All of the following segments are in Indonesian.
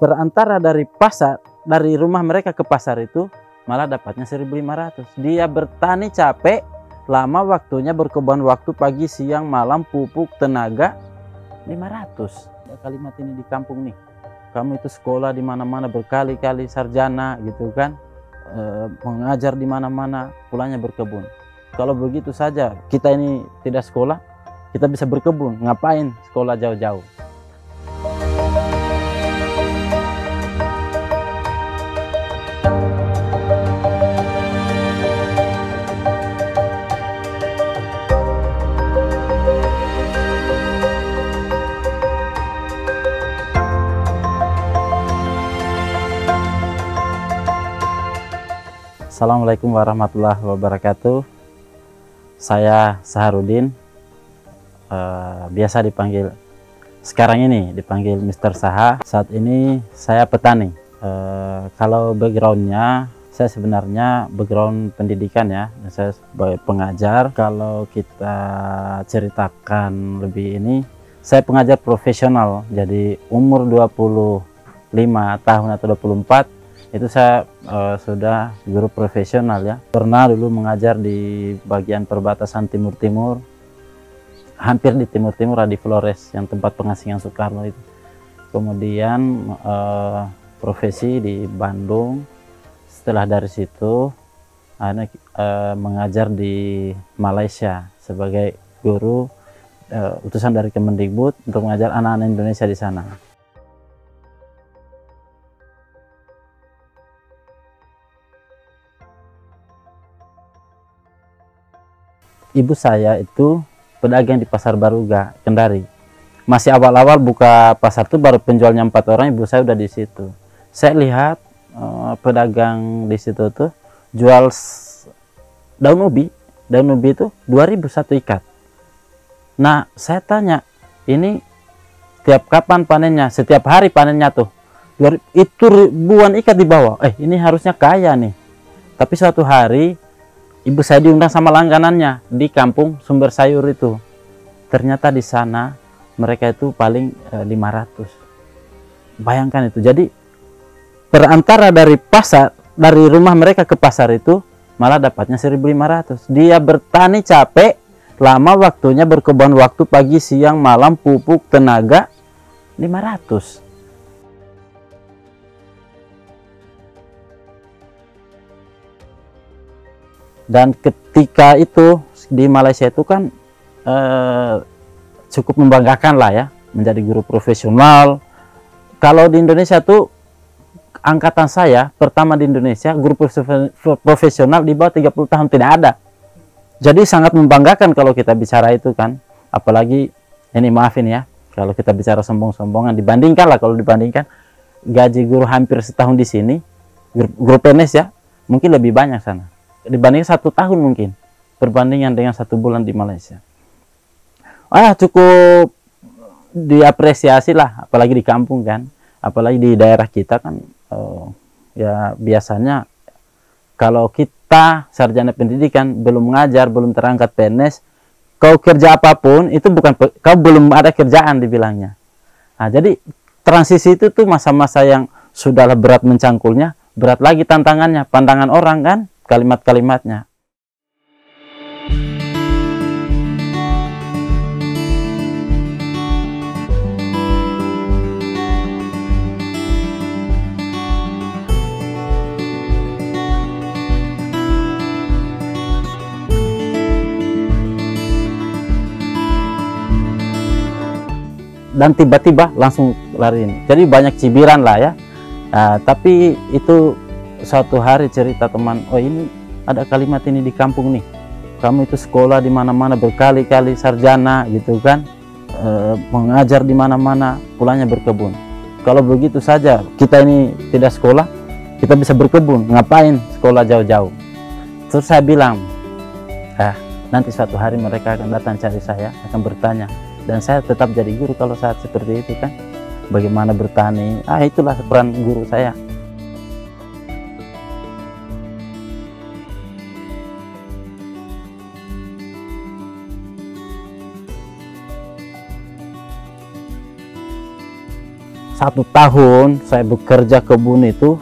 Perantara dari rumah mereka ke pasar itu malah dapatnya 1.500. Dia bertani capek, lama waktunya, berkorban waktu pagi, siang, malam, pupuk, tenaga, 500. Kalimat ini di kampung nih, kamu itu sekolah di mana-mana, berkali-kali sarjana gitu kan, mengajar di mana-mana, pulangnya berkebun. Kalau begitu saja kita ini tidak sekolah, kita bisa berkebun, ngapain sekolah jauh-jauh? Assalamualaikum warahmatullahi wabarakatuh. Saya Saharudin, biasa dipanggil, sekarang ini dipanggil Mr. Saha. Saat ini saya petani. Kalau backgroundnya, saya sebenarnya background pendidikan ya, saya sebagai pengajar. Kalau kita ceritakan lebih ini, saya pengajar profesional. Jadi umur 25 tahun atau 24 itu saya sudah guru profesional ya. Pernah dulu mengajar di bagian perbatasan timur-timur, hampir di timur-timur, di Flores yang tempat pengasingan Soekarno itu. Kemudian profesi di Bandung. Setelah dari situ akhirnya mengajar di Malaysia sebagai guru utusan dari Kemendikbud untuk mengajar anak-anak Indonesia di sana. Ibu saya itu pedagang di Pasar Baruga, Kendari. Masih awal-awal buka pasar itu baru penjualnya 4 orang, ibu saya udah di situ. Saya lihat pedagang di situ tuh jual daun ubi. Daun ubi itu 2.000 satu ikat. Nah, saya tanya, ini tiap kapan panennya? Setiap hari panennya tuh. Itu ribuan ikat di bawah. Ini harusnya kaya nih. Tapi suatu hari ibu saya diundang sama langganannya di kampung Sumber Sayur itu. Ternyata di sana mereka itu paling 500. Bayangkan itu. Jadi perantara dari rumah mereka ke pasar itu malah dapatnya 1.500. Dia bertani capek, lama waktunya, berkorban waktu pagi, siang, malam, pupuk, tenaga, 500. Dan ketika itu di Malaysia itu kan cukup membanggakan lah ya, menjadi guru profesional. Kalau di Indonesia tuh angkatan saya pertama di Indonesia guru profesional di bawah 30 tahun tidak ada. Jadi sangat membanggakan kalau kita bicara itu kan. Apalagi ini, maafin ya kalau kita bicara sombong-sombongan, dibandingkan lah, kalau dibandingkan gaji guru hampir setahun di sini, guru PNS ya, mungkin lebih banyak sana dibanding 1 tahun mungkin, perbandingan dengan 1 bulan di Malaysia. Cukup diapresiasi lah, apalagi di kampung kan, apalagi di daerah kita kan. Ya biasanya kalau kita sarjana pendidikan, belum mengajar, belum terangkat PNS, kau kerja apapun itu bukan, kau belum ada kerjaan dibilangnya. Jadi transisi itu tuh masa-masa yang sudahlah berat mencangkulnya, berat lagi tantangannya, pandangan orang kan, kalimat-kalimatnya. Dan tiba-tiba langsung lari ini. Jadi banyak cibiran lah ya. Tapi itu suatu hari cerita teman, ini ada kalimat ini di kampung nih, kamu itu sekolah di mana-mana, berkali-kali sarjana gitu kan, mengajar di mana-mana, pulangnya berkebun. Kalau begitu saja kita ini tidak sekolah, kita bisa berkebun, ngapain sekolah jauh-jauh? Terus saya bilang, nanti suatu hari mereka akan datang cari saya, akan bertanya, dan saya tetap jadi guru kalau saat seperti itu kan. Bagaimana bertani, itulah peran guru saya. 1 tahun saya bekerja kebun itu,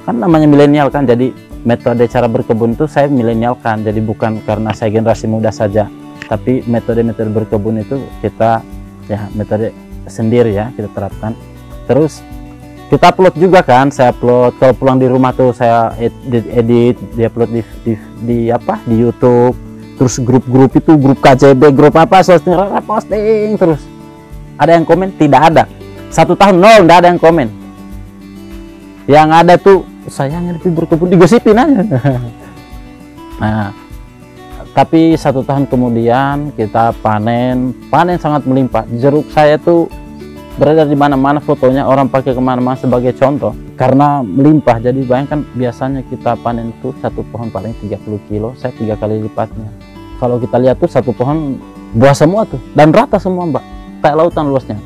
kan namanya milenial kan, jadi metode cara berkebun itu saya milenial kan, jadi bukan karena saya generasi muda saja, tapi metode-metode berkebun itu kita ya metode sendiri ya kita terapkan. Terus kita upload juga kan, saya upload kalau pulang di rumah tuh saya edit, di upload di YouTube. Terus grup-grup itu, grup KJB, grup apa, posting terus. Ada yang komen? Tidak ada. 1 tahun nol, tidak ada yang komen. Yang ada tuh sayangnya di berkebun digosipin aja. Nah, tapi 1 tahun kemudian kita panen sangat melimpah. Jeruk saya tuh berada di mana-mana, fotonya orang pakai kemana-mana sebagai contoh karena melimpah. Jadi bayangkan biasanya kita panen tuh 1 pohon paling 30 kilo, saya 3 kali lipatnya. Kalau kita lihat tuh 1 pohon buah semua tuh dan rata semua Mbak, kayak lautan luasnya.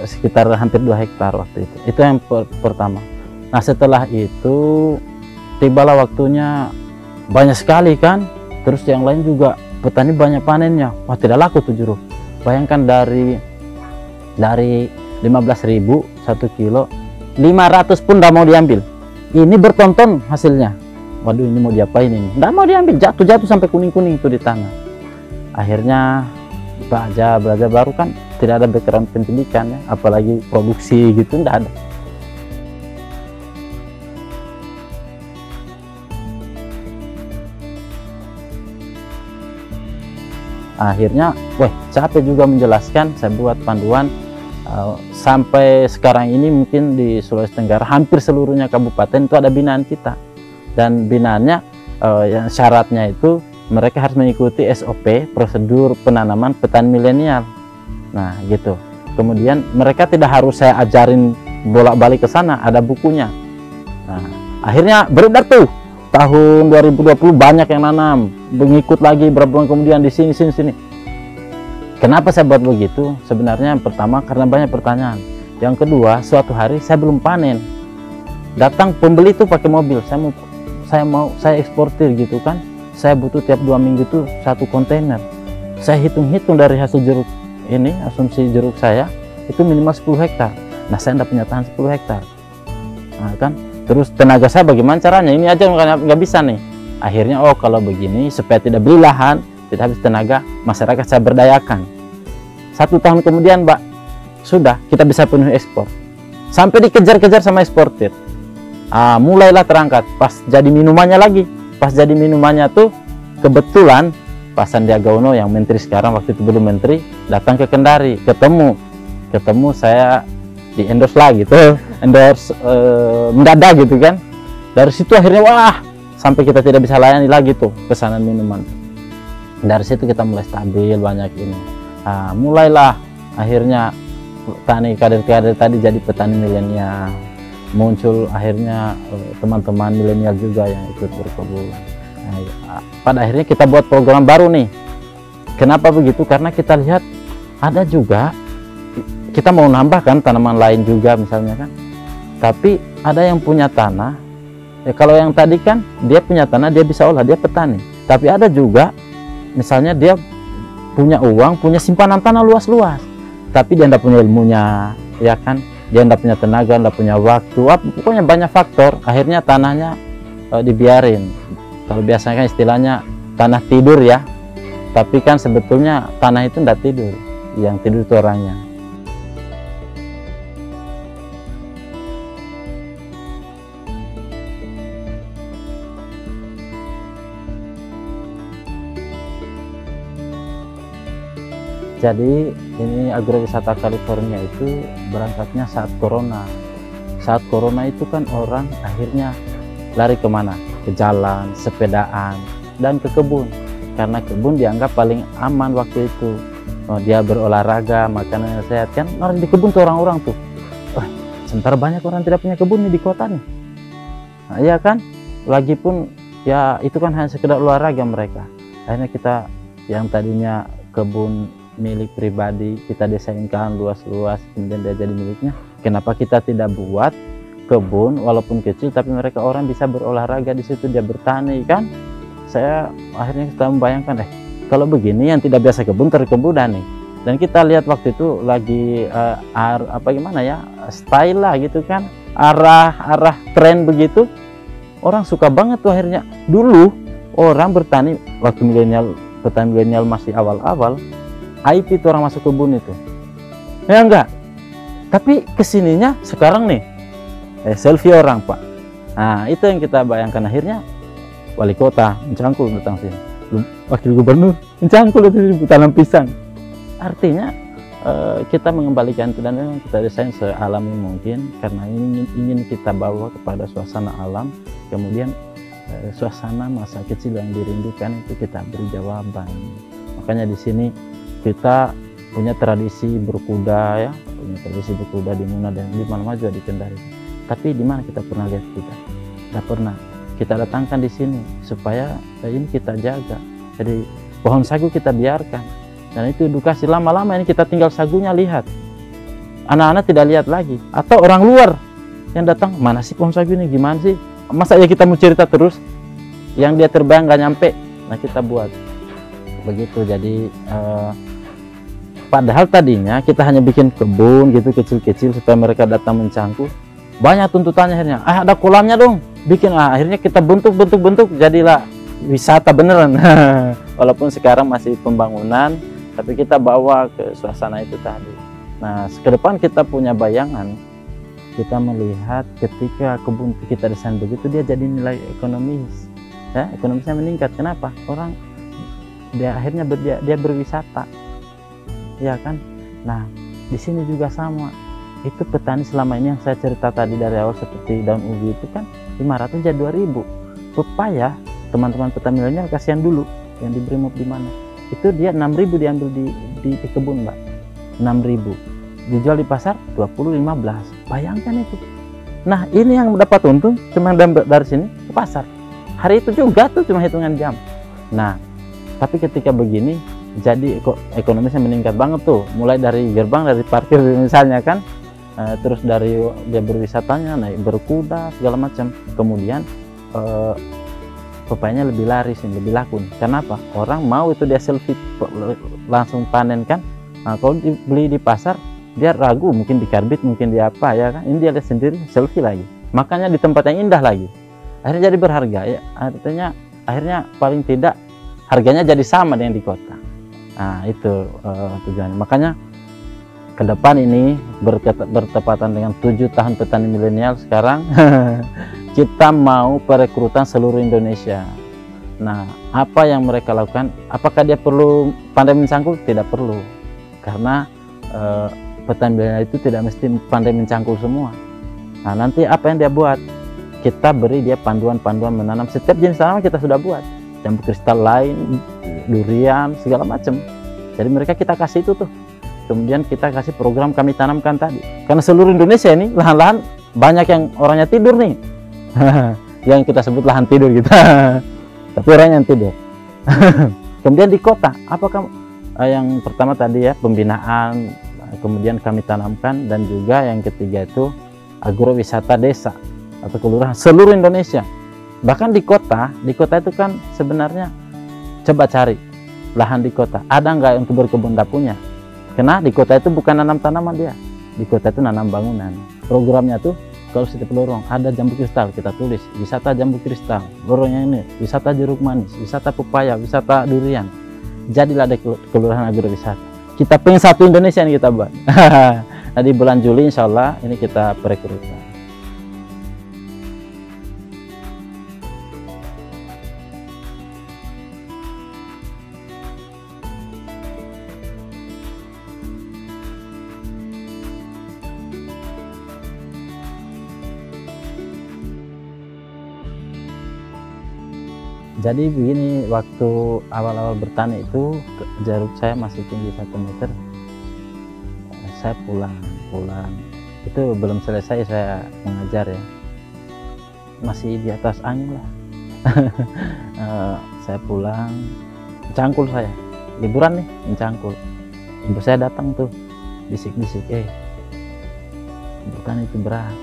Sekitar hampir 2 hektar waktu itu yang pertama. Nah setelah itu tibalah waktunya, banyak sekali kan, terus yang lain juga petani banyak panennya. Wah tidak laku tuh jeruk. Bayangkan dari 15.000 1 kilo, 500 pun tidak mau diambil. Ini bertonton hasilnya. Waduh ini mau diapain ini? Tidak mau diambil, jatuh sampai kuning-kuning itu di tangan. Akhirnya belajar baru kan, tidak ada background pendidikan ya, apalagi produksi gitu, tidak ada. Akhirnya, capek juga menjelaskan, saya buat panduan. Sampai sekarang ini mungkin di Sulawesi Tenggara hampir seluruhnya kabupaten itu ada binaan kita, dan binaannya yang syaratnya itu mereka harus mengikuti SOP, prosedur penanaman petani milenial. Nah gitu. Kemudian mereka tidak harus saya ajarin bolak-balik ke sana, ada bukunya. Nah akhirnya beredar tuh tahun 2020, banyak yang nanam, mengikut lagi berapa bulan kemudian di sini. Kenapa saya buat begitu? Sebenarnya yang pertama karena banyak pertanyaan. Yang kedua, suatu hari saya belum panen, datang pembeli tuh pakai mobil, saya eksportir gitu kan. Saya butuh tiap 2 minggu tuh 1 kontainer. Saya hitung-hitung dari hasil jeruk ini, asumsi jeruk saya itu minimal 10 hektar. Nah saya tidak punya tahan 10 hektar. Nah kan, terus tenaga saya bagaimana caranya? Ini aja nggak bisa nih. Akhirnya kalau begini supaya tidak beli lahan, tidak habis tenaga, masyarakat saya berdayakan. 1 tahun kemudian Mbak, sudah kita bisa penuhi ekspor. Sampai dikejar-kejar sama eksportir. Mulailah terangkat. Pas jadi minumannya lagi. Pas jadi minumannya tuh kebetulan Pak Sandiaga Uno yang menteri sekarang, waktu itu belum menteri, datang ke Kendari, ketemu saya di endorse lagi tuh, endorse mendadak gitu kan. Dari situ akhirnya sampai kita tidak bisa layani lagi tuh pesanan minuman. Dari situ kita mulai stabil, banyak ini. Mulailah akhirnya petani kader-kader tadi jadi petani milenial. Muncul akhirnya teman-teman milenial juga yang ikut berkebun. Pada akhirnya kita buat program baru nih. Kenapa begitu? Karena kita lihat ada juga, kita mau nambahkan tanaman lain juga misalnya kan. Tapi ada yang punya tanah, kalau yang tadi kan dia punya tanah, dia bisa olah, dia petani. Tapi ada juga misalnya dia punya uang, punya simpanan tanah luas-luas, tapi dia tidak punya ilmunya, ya kan. Dia tidak punya tenaga, tidak punya waktu, pokoknya banyak faktor. Akhirnya tanahnya dibiarin. Kalau biasanya kan istilahnya tanah tidur ya, tapi kan sebetulnya tanah itu tidak tidur, yang tidur itu orangnya. Jadi ini agrowisata California itu berangkatnya saat corona. Saat corona itu kan orang akhirnya lari kemana? Ke jalan, sepedaan, dan ke kebun. Karena kebun dianggap paling aman waktu itu. Dia berolahraga, makanannya sehat kan. Orang di kebun tuh orang-orang tuh. Sementara banyak orang tidak punya kebun nih di kota nih. Nah, iya kan? Lagipun ya itu kan hanya sekedar olahraga mereka. Akhirnya kita yang tadinya kebun milik pribadi kita desainkan luas-luas, kemudian dia jadi miliknya. Kenapa kita tidak buat kebun walaupun kecil tapi mereka orang bisa berolahraga di situ, dia bertani kan? Saya akhirnya kita membayangkan kalau begini yang tidak biasa kebun terkemudah nih. Dan kita lihat waktu itu lagi apa gimana ya, style lah gitu kan, arah tren begitu, orang suka banget tuh akhirnya. Dulu orang bertani waktu petani milenial masih awal-awal, hype itu orang masuk kebun itu, ya enggak. Tapi kesininya sekarang nih selfie orang Pak. Nah itu yang kita bayangkan, akhirnya wali kota mencangkul datang sini, wakil gubernur mencangkul itu tanam pisang. Artinya kita mengembalikan itu, dan memang kita desain sealami mungkin karena ingin kita bawa kepada suasana alam, kemudian suasana masa kecil yang dirindukan itu kita beri jawaban. Makanya di sini kita punya tradisi berkuda ya, di Muna dan di mana juga di Kendari. Tapi di mana kita pernah lihat kuda? Tidak pernah. Kita datangkan di sini supaya ini kita jaga. Jadi pohon sagu kita biarkan. Dan itu edukasi, lama-lama ini kita tinggal sagunya lihat. Anak-anak tidak lihat lagi. Atau orang luar yang datang, mana sih pohon sagu ini, gimana sih? Masa ya kita mau cerita terus? Yang dia terbayang nggak nyampe, nah kita buat. Begitu, jadi padahal tadinya kita hanya bikin kebun gitu kecil-kecil supaya mereka datang mencangkul. Banyak tuntutannya akhirnya, ada kolamnya dong, bikin. Akhirnya kita bentuk, jadilah wisata beneran. Walaupun sekarang masih pembangunan, tapi kita bawa ke suasana itu tadi. Nah, ke depan kita punya bayangan, kita melihat ketika kebun kita desain begitu, dia jadi nilai ekonomis, ya, ekonomisnya meningkat. Kenapa? Orang dia akhirnya dia berwisata, ya kan? Nah, di sini juga sama. Itu petani selama ini yang saya cerita tadi dari awal, seperti daun ubi itu kan 500 jadi 2000. Pepaya, teman-teman petani milenial kasihan dulu yang diberi mop di mana? Itu dia 6.000 diambil di kebun Mbak, 6.000 dijual di pasar 20-15. Bayangkan itu. Nah ini yang dapat untung cuma dari sini ke pasar, hari itu juga tuh cuma hitungan jam. Nah tapi ketika begini jadi ekonomisnya meningkat banget tuh, mulai dari gerbang, dari parkir misalnya kan, terus dari dia berwisatanya, naik berkuda segala macam, kemudian pepayanya lebih laris, lebih laku. Kenapa? Orang mau itu dia selfie langsung panen kan. Nah, kalau dibeli di pasar dia ragu, mungkin di karbit, mungkin di apa ya kan. Ini dia lihat sendiri, selfie lagi. Makanya di tempat yang indah lagi. Akhirnya jadi berharga ya. Artinya akhirnya paling tidak harganya jadi sama dengan di kota. Nah, itu tujuannya. Makanya ke depan ini bertepatan dengan 7 tahun petani milenial sekarang. Kita mau perekrutan seluruh Indonesia. Nah, apa yang mereka lakukan? Apakah dia perlu pandai mencangkul? Tidak perlu, karena petani milenial itu tidak mesti pandai mencangkul semua. Nah, nanti apa yang dia buat? Kita beri dia panduan-panduan menanam. Setiap jenis tanaman kita sudah buat, jambu kristal lain, durian, segala macam. Jadi mereka kita kasih itu tuh. Kemudian kita kasih program kami tanamkan tadi. Karena seluruh Indonesia ini lahan-lahan banyak yang orangnya tidur nih. Yang kita sebut lahan tidur kita. Tapi orangnya yang tidur. Kemudian di kota, apakah yang pertama tadi ya pembinaan, kemudian kami tanamkan, dan juga yang ketiga itu agrowisata desa atau kelurahan seluruh Indonesia. Bahkan di kota itu kan sebenarnya coba cari lahan di kota, ada nggak untuk berkebun? Nggak punya. Karena di kota itu bukan nanam tanaman dia, di kota itu nanam bangunan. Programnya tuh kalau setiap lorong ada jambu kristal, kita tulis wisata jambu kristal, lorongnya ini wisata jeruk manis, wisata pepaya, wisata durian. Jadilah ada kelurahan agrowisata. Kita pengen satu Indonesia yang kita buat. Nah, di bulan Juli insya Allah ini kita perekrutan. Jadi begini, waktu awal-awal bertani itu jarak saya masih tinggi 1 meter. Saya pulang itu belum selesai saya mengajar ya, masih di atas angin lah. Saya pulang, mencangkul, saya liburan nih, mencangkul. Ibu saya datang tuh, bisik-bisik, bertani itu berat.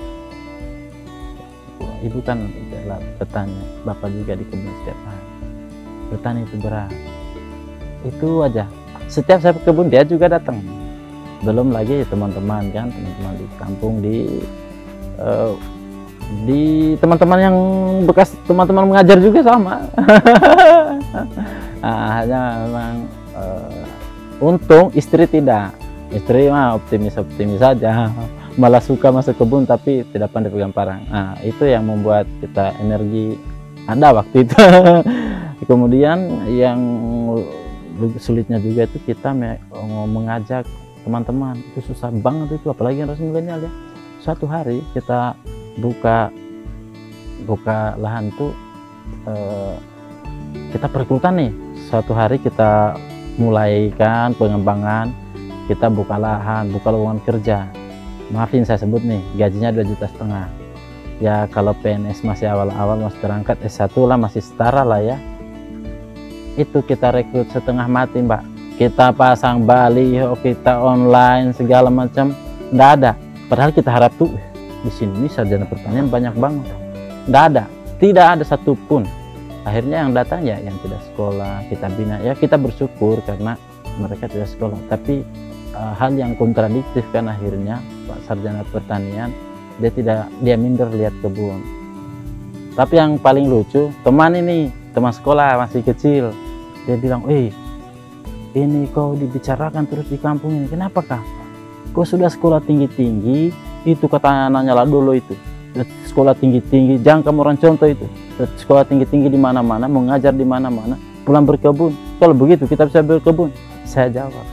Ibu kan adalah petani, bapak juga di kebun setiap hari. Bertani itu berat. Itu aja setiap saya ke kebun dia juga datang. Belum lagi teman-teman kan, teman-teman di kampung, di teman-teman yang bekas teman-teman mengajar juga sama. Nah, hanya memang untung istri tidak. Istri mah optimis saja, malah suka masuk kebun tapi tidak pandai pegang parang. Nah, itu yang membuat kita energi ada waktu itu. Kemudian yang sulitnya juga itu kita mengajak teman-teman, itu susah banget itu, apalagi generasi milenial ya. Suatu hari kita buka lahan tuh, kita pergulkan nih. Suatu hari kita mulaikan pengembangan, kita buka lahan, buka lowongan kerja. Maafin saya sebut nih, gajinya 2,5 juta. Ya kalau PNS masih awal-awal, masih terangkat, S1 lah masih setara lah ya. Itu kita rekrut setengah mati, Mbak. Kita pasang baliho, kita online segala macam, nggak ada. Padahal kita harap tuh di sini sarjana pertanian banyak banget. Nggak ada, tidak ada satupun. Akhirnya yang datang ya yang tidak sekolah, kita bina. Ya kita bersyukur karena mereka tidak sekolah. Tapi hal yang kontradiktif kan akhirnya Pak sarjana pertanian dia minder lihat kebun. Tapi yang paling lucu, teman sekolah masih kecil, dia bilang, ini kau dibicarakan terus di kampung ini, kenapa kah? Kau sudah sekolah tinggi-tinggi, itu kata anaknya lah dulu itu, sekolah tinggi-tinggi, jangan kamu orang contoh itu, sekolah tinggi-tinggi di mana-mana, mengajar di mana-mana, pulang berkebun. Kalau begitu kita bisa berkebun. Saya jawab,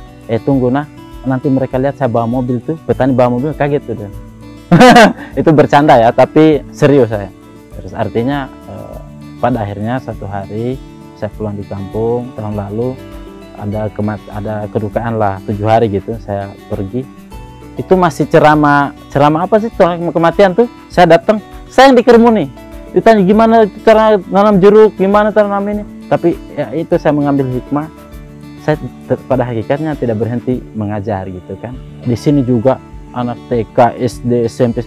tunggu nah, nanti mereka lihat saya bawa mobil tuh, petani bawa mobil, kaget tuh dia. Itu bercanda ya, tapi serius saya. Terus artinya pada akhirnya satu hari saya pulang di kampung tahun lalu, ada kedukaan lah 7 hari gitu saya pergi. Itu masih ceramah apa sih tentang kematian tuh. Saya datang, saya yang dikerumuni, ditanya gimana cara nanam jeruk, gimana cara nanam ini. Tapi ya itu saya mengambil hikmah. Saya pada hakikatnya tidak berhenti mengajar gitu kan. Di sini juga anak TK, SD, SMP,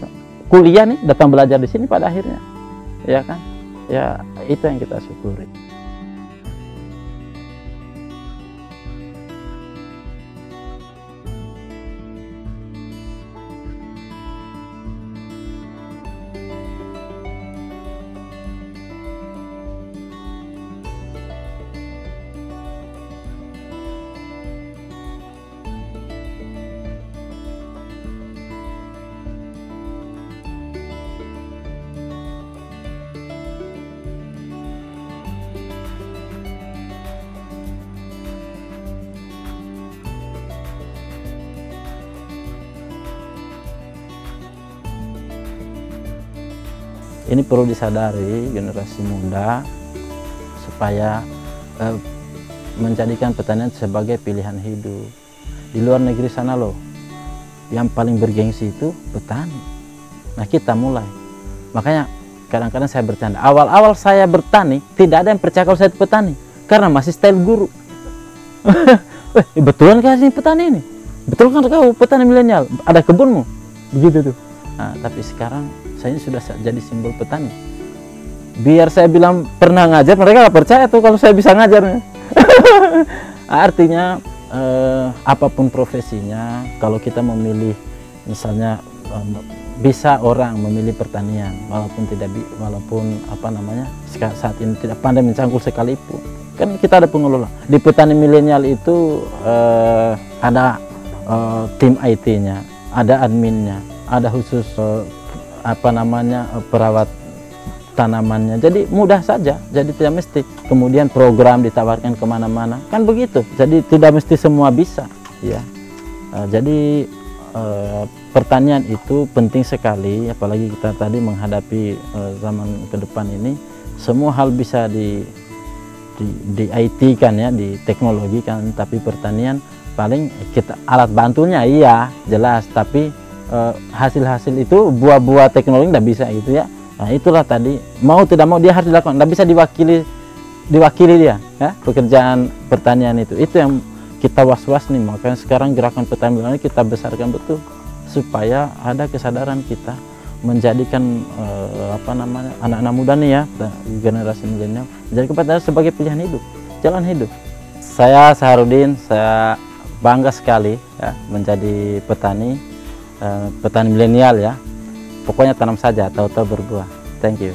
kuliah nih datang belajar di sini pada akhirnya, ya kan? Ya itu yang kita syukuri. Ini perlu disadari generasi muda supaya menjadikan pertanian sebagai pilihan hidup. Di luar negeri sana loh, yang paling bergengsi itu petani. Nah kita mulai. Makanya kadang-kadang saya bercanda. Awal-awal saya bertani, tidak ada yang percaya kalau saya itu petani, karena masih style guru. Betulan kah ini petani ini? Betul kan kau petani milenial? Ada kebunmu? Begitu tuh. Nah, tapi sekarang saya ini sudah jadi simbol petani. Biar saya bilang pernah ngajar, mereka nggak percaya tuh kalau saya bisa ngajar. Artinya apapun profesinya, kalau kita memilih, misalnya bisa orang memilih pertanian, walaupun apa namanya saat ini tidak pandai mencangkul sekalipun. Kan kita ada pengelola. Di petani milenial itu ada tim IT-nya, ada adminnya, ada khusus apa namanya perawat tanamannya. Jadi mudah saja, jadi tidak mesti kemudian program ditawarkan kemana-mana, kan begitu. Jadi tidak mesti semua bisa ya. Jadi pertanian itu penting sekali, apalagi kita tadi menghadapi zaman ke depan ini, semua hal bisa di IT kan ya, di teknologi kan, tapi pertanian paling kita alat bantunya iya jelas, tapi hasil-hasil itu buah-buah teknologi nggak bisa gitu ya. Nah itulah tadi, mau tidak mau dia harus dilakukan, nggak bisa diwakili dia ya, pekerjaan pertanian itu yang kita was-was nih. Makanya sekarang gerakan pertanian kita besarkan betul, supaya ada kesadaran kita menjadikan apa namanya anak-anak muda nih ya, generasi milenial, menjadikan pertanian sebagai pilihan hidup, jalan hidup. Saya Saharudin, saya bangga sekali ya menjadi petani, petani milenial ya. Pokoknya tanam saja, tahu-tahu berbuah. Thank you.